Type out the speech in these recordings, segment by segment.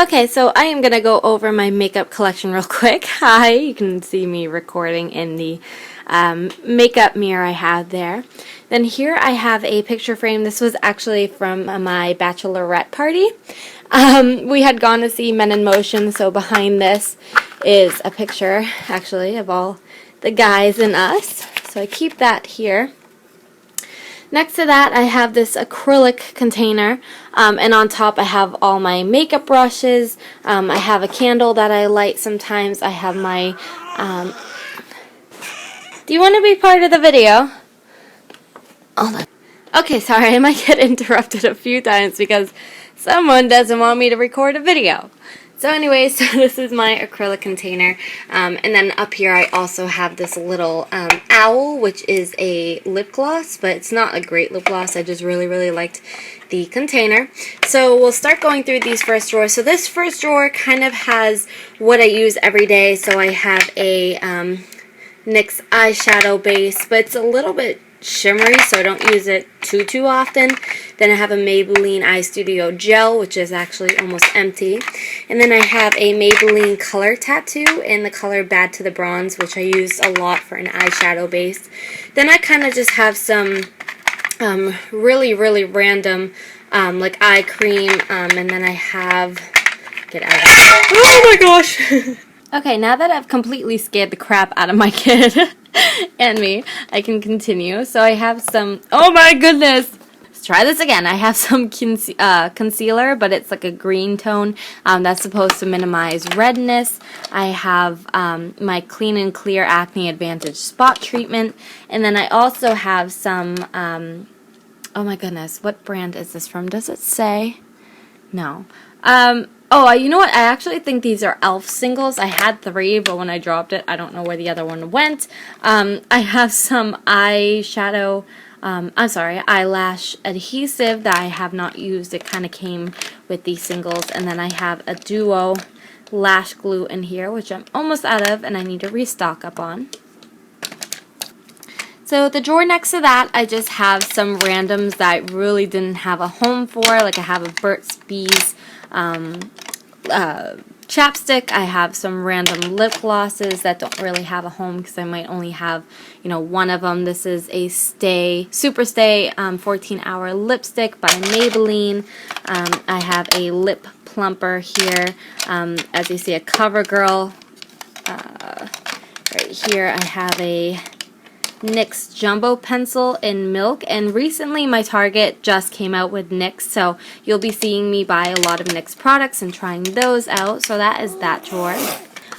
Okay, so I am going to go over my makeup collection real quick. Hi, you can see me recording in the makeup mirror I have there. Then here I have a picture frame. This was actually from my bachelorette party. We had gone to see Men in Motion, so behind this is a picture, actually, of all the guys and us. So I keep that here. Next to that, I have this acrylic container, and on top I have all my makeup brushes. I have a candle that I light sometimes. I have my... Do you want to be part of the video? Hold on. Okay, sorry, I might get interrupted a few times because someone doesn't want me to record a video. So anyways, this is my acrylic container, and then up here I also have this little owl, which is a lip gloss, but it's not a great lip gloss. I just really liked the container. So we'll start going through these first drawers. So this first drawer kind of has what I use every day. So I have a NYX eyeshadow base, but it's a little bit shimmery, so I don't use it too often. Then I have a Maybelline Eye Studio gel, which is actually almost empty. And then I have a Maybelline color tattoo in the color Bad to the Bronze, which I use a lot for an eyeshadow base. Then I kind of just have some really random like eye cream, and then I have... Get out of here. Oh my gosh! Okay, now that I've completely scared the crap out of my kid and me, I can continue. So I have some, oh my goodness, let's try this again. I have some concealer, but it's like a green tone that's supposed to minimize redness. I have my Clean and Clear Acne Advantage Spot Treatment, and then I also have some, oh my goodness, what brand is this from? Does it say? No. Oh, you know what? I actually think these are e.l.f. singles. I had 3, but when I dropped it, I don't know where the other one went. I have some eyeshadow, eyelash adhesive that I have not used. It kind of came with these singles. And then I have a duo lash glue in here, which I'm almost out of, and I need to restock up on. So the drawer next to that, I just have some randoms that I really didn't have a home for. Like I have a Burt's Bees chapstick. I have some random lip glosses that don't really have a home because I might only have, you know, one of them. This is a Super Stay 14-hour lipstick by Maybelline. I have a lip plumper here. As you see, a CoverGirl. Right here I have a NYX Jumbo Pencil in Milk, and recently my Target just came out with NYX, so you'll be seeing me buy a lot of NYX products and trying those out, so that is that drawer.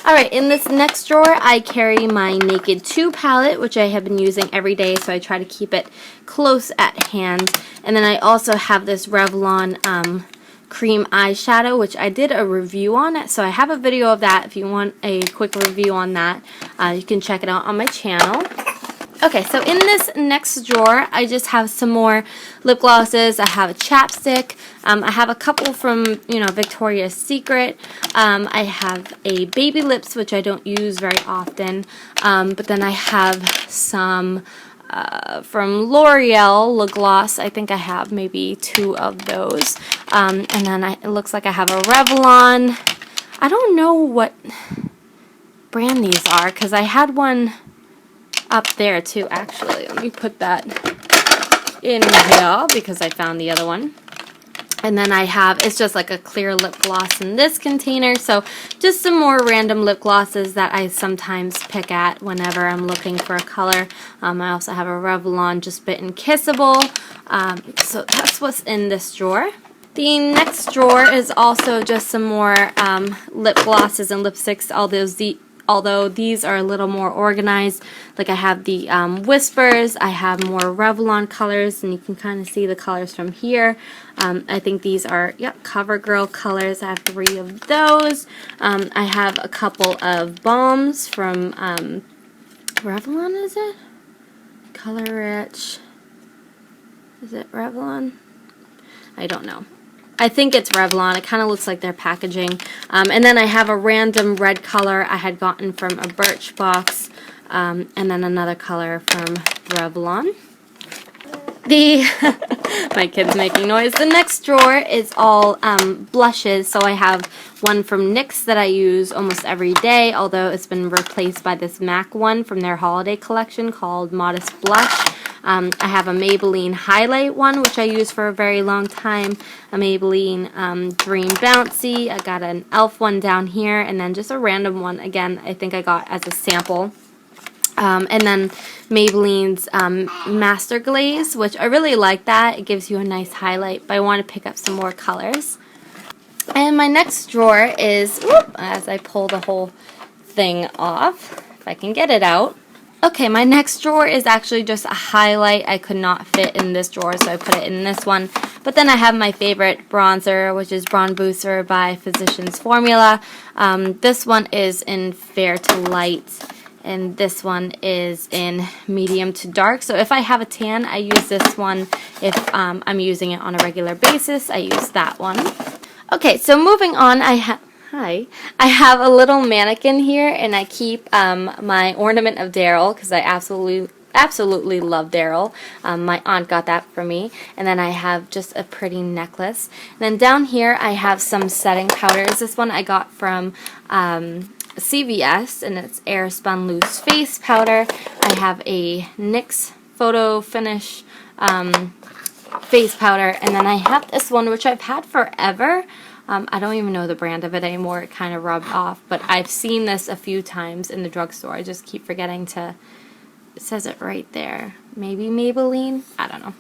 Alright, in this next drawer I carry my Naked 2 palette, which I have been using every day, so I try to keep it close at hand. And then I also have this Revlon cream eyeshadow, which I did a review on it, so I have a video of that. If you want a quick review on that, you can check it out on my channel. Okay, so in this next drawer, I just have some more lip glosses. I have a chapstick. I have a couple from, you know, Victoria's Secret. I have a Baby Lips, which I don't use very often. But then I have some from L'Oreal lip gloss. I think I have maybe 2 of those. And then it looks like I have a Revlon. I don't know what brand these are because I had one up there too, actually. Let me put that in here because I found the other one. And then I have, it's just like a clear lip gloss in this container. So just some more random lip glosses that I sometimes pick at whenever I'm looking for a color. I also have a Revlon Just Bitten Kissable. So that's what's in this drawer. The next drawer is also just some more lip glosses and lipsticks, although these are a little more organized. Like I have the Whispers, I have more Revlon colors, and you can kind of see the colors from here. I think these are, yep, CoverGirl colors. I have 3 of those. I have a couple of balms from Revlon, is it? Color Rich. Is it Revlon? I don't know. I think it's Revlon. It kind of looks like their packaging. And then I have a random red color I had gotten from a Birchbox, and then another color from Revlon. The My kid's making noise. The next drawer is all blushes. So I have one from NYX that I use almost every day, although it's been replaced by this MAC one from their holiday collection called Modest Blush. I have a Maybelline highlight one, which I use for a very long time, a Maybelline Dream Bouncy. I got an e.l.f. one down here, and then just a random one, again, I think I got as a sample. And then Maybelline's Master Glaze, which I really like that. It gives you a nice highlight, but I want to pick up some more colors. And my next drawer is, as I pull the whole thing off, if I can get it out. Okay, my next drawer is actually just a highlight. I could not fit in this drawer, so I put it in this one. But then I have my favorite bronzer, which is Bronze Booster by Physicians Formula. This one is in Fair to Light, and this one is in Medium to Dark. So if I have a tan, I use this one. If I'm using it on a regular basis, I use that one. Okay, so moving on, I have a little mannequin here, and I keep my ornament of Daryl because I absolutely love Daryl. My aunt got that for me. And then I have just a pretty necklace. And then down here I have some setting powders. This one I got from CVS, and it's Air Spun Loose Face Powder. I have a NYX Photo Finish face powder, and then I have this one which I've had forever. I don't even know the brand of it anymore. It kind of rubbed off, but I've seen this a few times in the drugstore. I just keep forgetting to, it says it right there. Maybe Maybelline? I don't know.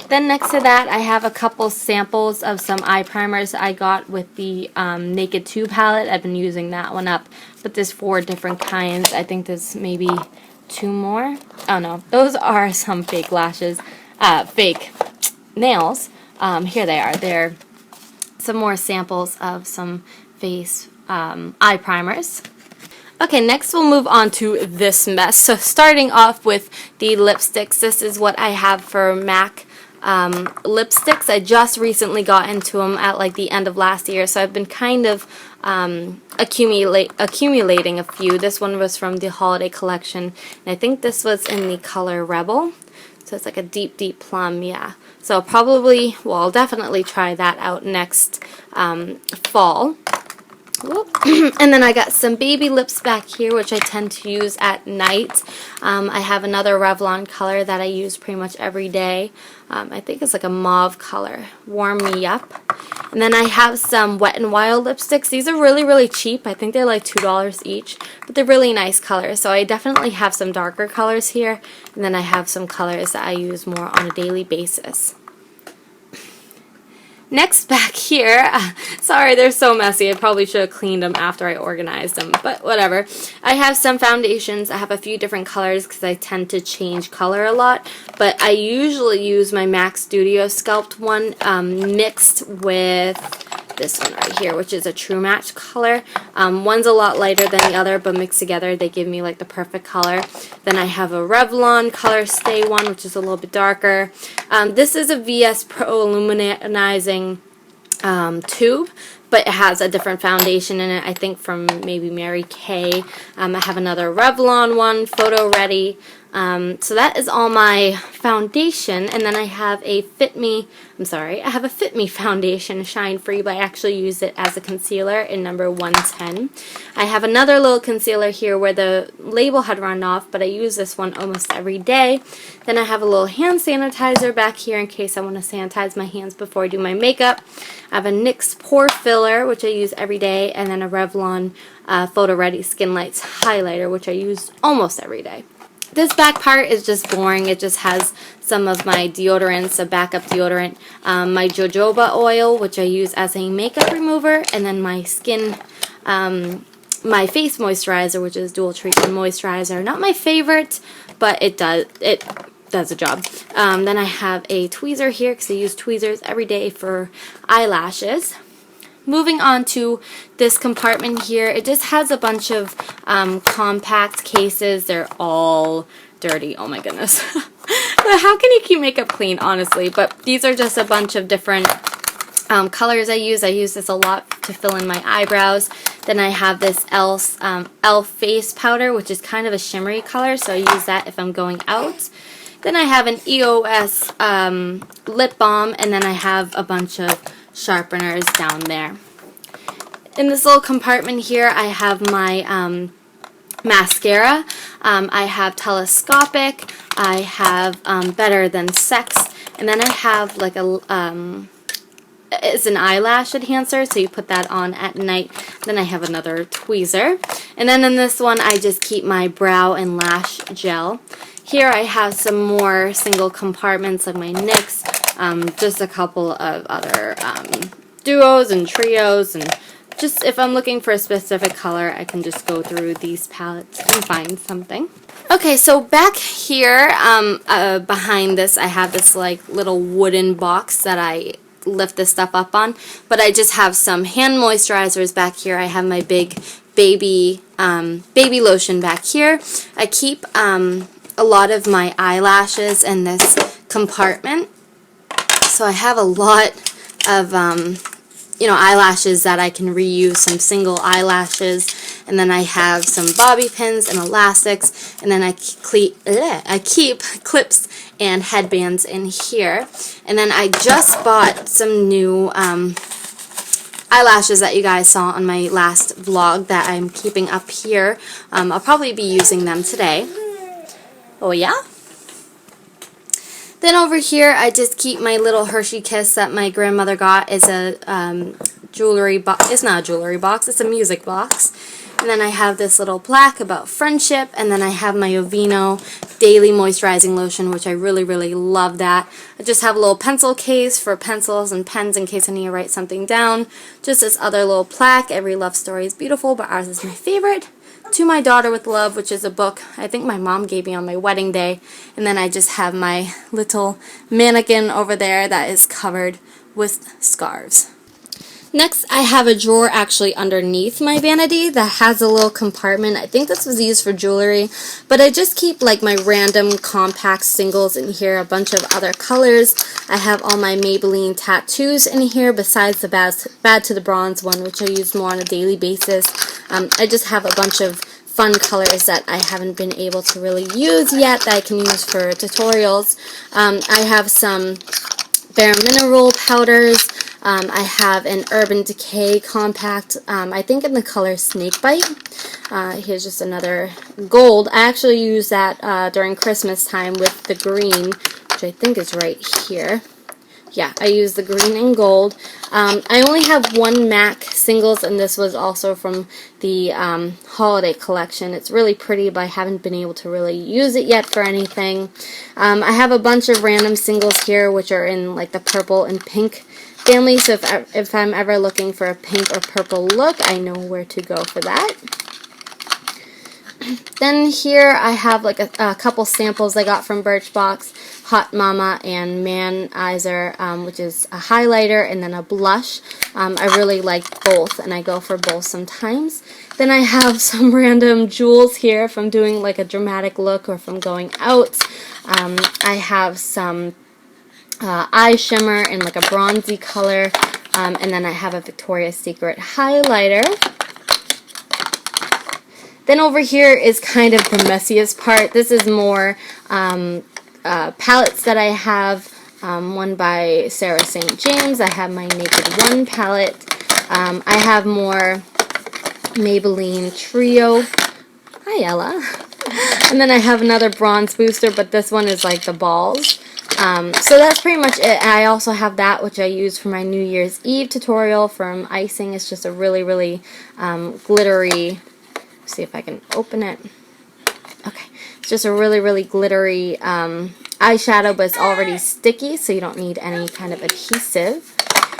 Then next to that, I have a couple samples of some eye primers I got with the Naked 2 palette. I've been using that one up, but there's 4 different kinds. I think there's maybe 2 more. Oh no, those are some fake lashes, fake nails. Here they are. They're some more samples of some face eye primers. Okay, next we'll move on to this mess. So starting off with the lipsticks, this is what I have for MAC lipsticks. I just recently got into them at like the end of last year, so I've been kind of accumulating a few. This one was from the holiday collection, and I think this was in the color Rebel. So it's like a deep, deep plum, yeah. So probably, well, I'll definitely try that out next fall. And then I got some baby lips back here, which I tend to use at night. I have another Revlon color that I use pretty much every day. I think it's like a mauve color. Warm Me Up. And then I have some Wet n Wild lipsticks. These are really, really cheap. I think they're like $2 each, but they're really nice colors. So I definitely have some darker colors here, and then I have some colors that I use more on a daily basis. Next back here, sorry they're so messy, I probably should have cleaned them after I organized them, but whatever. I have some foundations. I have a few different colors because I tend to change color a lot, but I usually use my MAC Studio Sculpt one mixed with this one right here, which is a True Match color. One's a lot lighter than the other, but mixed together they give me like the perfect color. Then I have a Revlon Color Stay one, which is a little bit darker. This is a VS Pro Illuminizing tube, but it has a different foundation in it, I think from maybe Mary Kay. I have another Revlon one, Photo Ready. So that is all my foundation, and then I have a Fit Me foundation, Shine Free, but I actually use it as a concealer in number 110. I have another little concealer here where the label had run off, but I use this one almost every day. Then I have a little hand sanitizer back here in case I want to sanitize my hands before I do my makeup. I have a NYX Pore Filler, which I use every day, and then a Revlon Photo Ready Skin Lights highlighter, which I use almost every day. This back part is just boring. It just has some of my deodorants, a backup deodorant, my jojoba oil, which I use as a makeup remover, and then my skin, my face moisturizer, which is dual treatment moisturizer. Not my favorite, but it does the job. Then I have a tweezer here because I use tweezers every day for eyelashes. Moving on to this compartment here, it just has a bunch of compact cases. They're all dirty. Oh my goodness. How can you keep makeup clean, honestly? But these are just a bunch of different colors I use. I use this a lot to fill in my eyebrows. Then I have this e.l.f. face powder, which is kind of a shimmery color, so I use that if I'm going out. Then I have an EOS lip balm, and then I have a bunch of sharpeners down there. In this little compartment here, I have my mascara. I have Telescopic. I have Better Than Sex, and then I have like a it's an eyelash enhancer, so you put that on at night. Then I have another tweezer, and then in this one I just keep my brow and lash gel. Here I have some more single compartments like my NYX, just a couple of other duos and trios, and just if I'm looking for a specific color, I can just go through these palettes and find something. Okay, so back here behind this, I have this like little wooden box that I lift this stuff up on, but I just have some hand moisturizers back here. I have my big baby lotion back here. I keep a lot of my eyelashes in this compartment, so I have a lot of eyelashes that I can reuse, some single eyelashes, and then I have some bobby pins and elastics, and then I keep clips and headbands in here. And then I just bought some new eyelashes that you guys saw on my last vlog that I'm keeping up here. I'll probably be using them today. Oh yeah? Then over here, I just keep my little Hershey Kiss that my grandmother got. It's a jewelry box. It's not a jewelry box. It's a music box. And then I have this little plaque about friendship. And then I have my Aveeno Daily Moisturizing Lotion, which I really, really love that. I just have a little pencil case for pencils and pens in case I need to write something down. Just this other little plaque. Every love story is beautiful, but ours is my favorite. To My Daughter with Love, which is a book I think my mom gave me on my wedding day. And then I just have my little mannequin over there that is covered with scarves. Next, I have a drawer actually underneath my vanity that has a little compartment. I think this was used for jewelry, but I just keep like my random compact singles in here, a bunch of other colors. I have all my Maybelline tattoos in here besides the Bad to the Bronze one, which I use more on a daily basis. I just have a bunch of fun colors that I haven't been able to really use yet that I can use for tutorials. I have some Bare Mineral powders. I have an Urban Decay compact, I think in the color Snakebite. Here's just another gold. I actually use that during Christmas time with the green, which I think is right here. Yeah, I use the green and gold. I only have one MAC singles, and this was also from the holiday collection. It's really pretty, but I haven't been able to really use it yet for anything. I have a bunch of random singles here, which are in like the purple and pink family, so if I'm ever looking for a pink or purple look, I know where to go for that. Then here I have like a couple samples I got from Birchbox, Hot Mama and Manizer, which is a highlighter and then a blush. I really like both, and I go for both sometimes. Then I have some random jewels here if I'm doing like a dramatic look or if I'm going out. I have some eye shimmer in like a bronzy color, and then I have a Victoria's Secret highlighter. Then over here is kind of the messiest part. This is more palettes that I have. One by Sarah St. James. I have my Naked One palette. I have more Maybelline Trio. Hi, Ella. And then I have another bronze booster, but this one is like the balls. So that's pretty much it. I also have that, which I use for my New Year's Eve tutorial from icing. It's just a really, really glittery. See if I can open it. Okay, it's just a really, really glittery eyeshadow, but it's already sticky, so you don't need any kind of adhesive.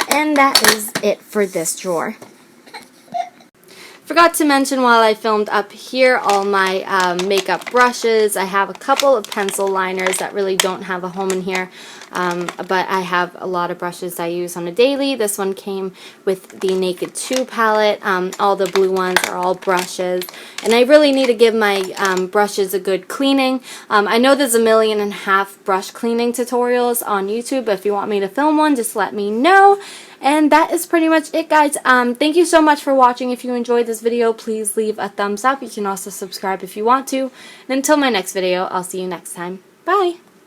And that is it for this drawer. Forgot to mention while I filmed up here all my makeup brushes. I have a couple of pencil liners that really don't have a home in here, but I have a lot of brushes I use on a daily. This one came with the Naked 2 palette. All the blue ones are all brushes, and I really need to give my brushes a good cleaning. I know there's 1.5 million brush cleaning tutorials on YouTube, but if you want me to film one, just let me know. And that is pretty much it, guys. Thank you so much for watching. If you enjoyed this video, please leave a thumbs up. You can also subscribe if you want to. And until my next video, I'll see you next time. Bye!